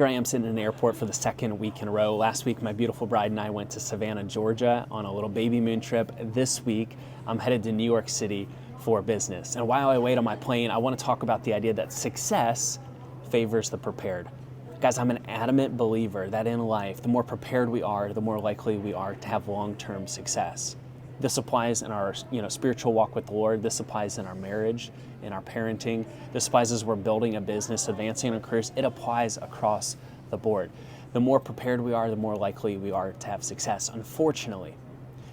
Here I am sitting in an airport for the second week in a row. Last week, my beautiful bride and I went to Savannah, Georgia on a little baby moon trip. This week, I'm headed to New York City for business. And while I wait on my plane, I want to talk about the idea that success favors the prepared. Guys, I'm an adamant believer that in life, the more prepared we are, the more likely we are to have long-term success. This applies in our spiritual walk with the Lord. This applies in our marriage, in our parenting. This applies as we're building a business, advancing in our careers. It applies across the board. The more prepared we are, the more likely we are to have success. Unfortunately,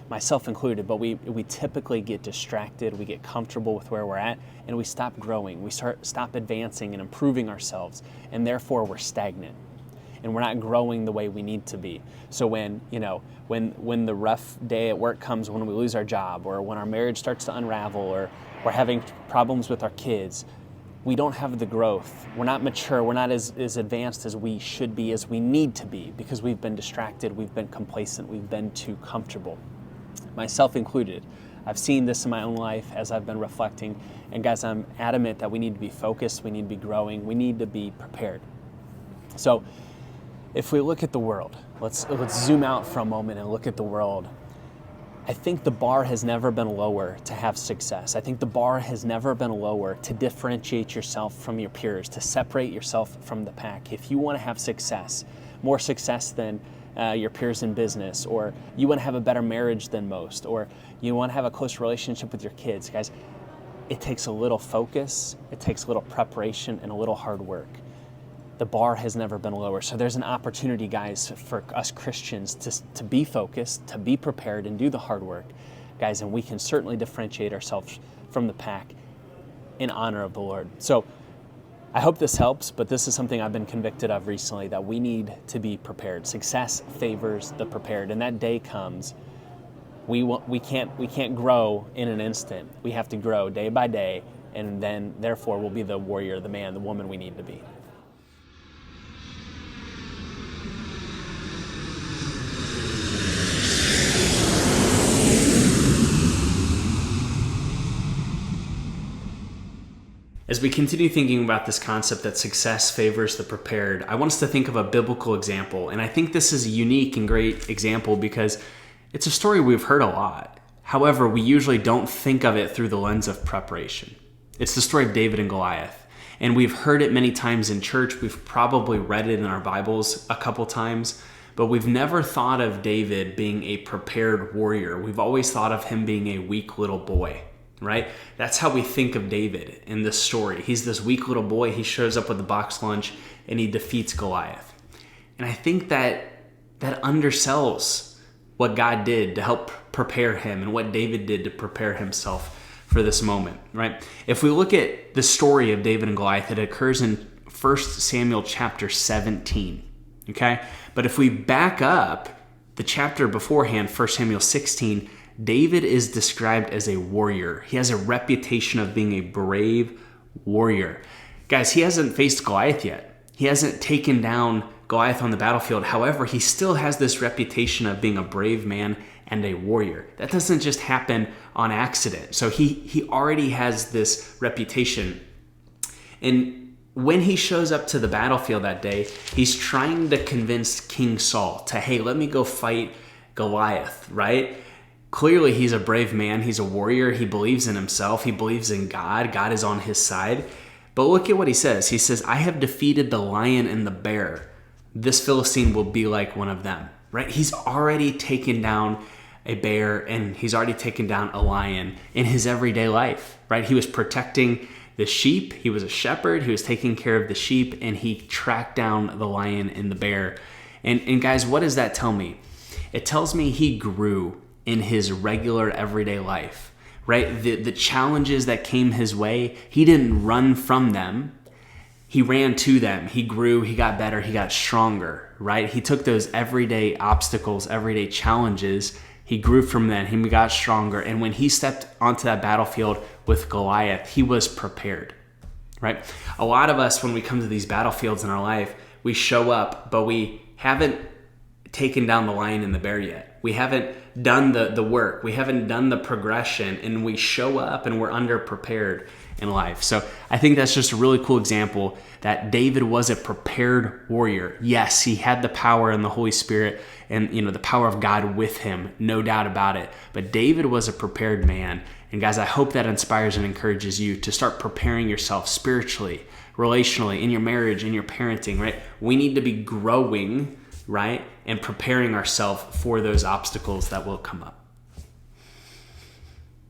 myself included, but we typically get distracted, we get comfortable with where we're at, and we stop growing. We stop advancing and improving ourselves, and therefore we're stagnant. And we're not growing the way we need to be. So when the rough day at work comes, when we lose our job, or when our marriage starts to unravel, or we're having problems with our kids, we don't have the growth. We're not mature. We're not as advanced as we should be, as we need to be, because we've been distracted, we've been complacent, we've been too comfortable. Myself included. I've seen this in my own life as I've been reflecting. And guys, I'm adamant that we need to be focused, we need to be growing, we need to be prepared. So if we look at the world, let's zoom out for a moment and look at the world. I think the bar has never been lower to have success. I think the bar has never been lower to differentiate yourself from your peers, to separate yourself from the pack. If you want to have success, more success than your peers in business, or you want to have a better marriage than most, or you want to have a close relationship with your kids, guys, it takes a little focus, it takes a little preparation, and a little hard work. The bar has never been lower. So there's an opportunity, guys, for us Christians to be focused, to be prepared, and do the hard work, guys, and we can certainly differentiate ourselves from the pack in honor of the Lord. So I hope this helps, but this is something I've been convicted of recently, that we need to be prepared. Success favors the prepared, and that day comes. We can't grow in an instant. We have to grow day by day, and then therefore we'll be the warrior, the man, the woman we need to be. As we continue thinking about this concept that success favors the prepared, I want us to think of a biblical example. And I think this is a unique and great example because it's a story we've heard a lot. However, we usually don't think of it through the lens of preparation. It's the story of David and Goliath. And we've heard it many times in church. We've probably read it in our Bibles a couple times, but we've never thought of David being a prepared warrior. We've always thought of him being a weak little boy. Right? That's how we think of David in this story. He's this weak little boy. He shows up with a box lunch and he defeats Goliath. And I think that undersells what God did to help prepare him and what David did to prepare himself for this moment, right? If we look at the story of David and Goliath, it occurs in 1 Samuel chapter 17, okay? But if we back up the chapter beforehand, 1 Samuel 16, David is described as a warrior. He has a reputation of being a brave warrior. Guys, he hasn't faced Goliath yet. He hasn't taken down Goliath on the battlefield. However, he still has this reputation of being a brave man and a warrior. That doesn't just happen on accident. So he already has this reputation. And when he shows up to the battlefield that day, he's trying to convince King Saul to, hey, let me go fight Goliath, right? Clearly, he's a brave man. He's a warrior. He believes in himself. He believes in God. God is on his side. But look at what he says. He says, I have defeated the lion and the bear. This Philistine will be like one of them, right? He's already taken down a bear and he's already taken down a lion in his everyday life, right? He was protecting the sheep. He was a shepherd. He was taking care of the sheep and he tracked down the lion and the bear. And guys, what does that tell me? It tells me he grew in his regular everyday life, right? The challenges that came his way, he didn't run from them. He ran to them. He grew, he got better, he got stronger, right? He took those everyday obstacles, everyday challenges. He grew from them. He got stronger. And when he stepped onto that battlefield with Goliath, he was prepared, right? A lot of us, when we come to these battlefields in our life, we show up, but we haven't taken down the lion and the bear yet. We haven't done the work. We haven't done the progression, and we show up and we're underprepared in life. So I think that's just a really cool example that David was a prepared warrior. Yes, he had the power and the Holy Spirit and the power of God with him, no doubt about it. But David was a prepared man. And guys, I hope that inspires and encourages you to start preparing yourself spiritually, relationally, in your marriage, in your parenting, right? We need to be growing, right? And preparing ourselves for those obstacles that will come up.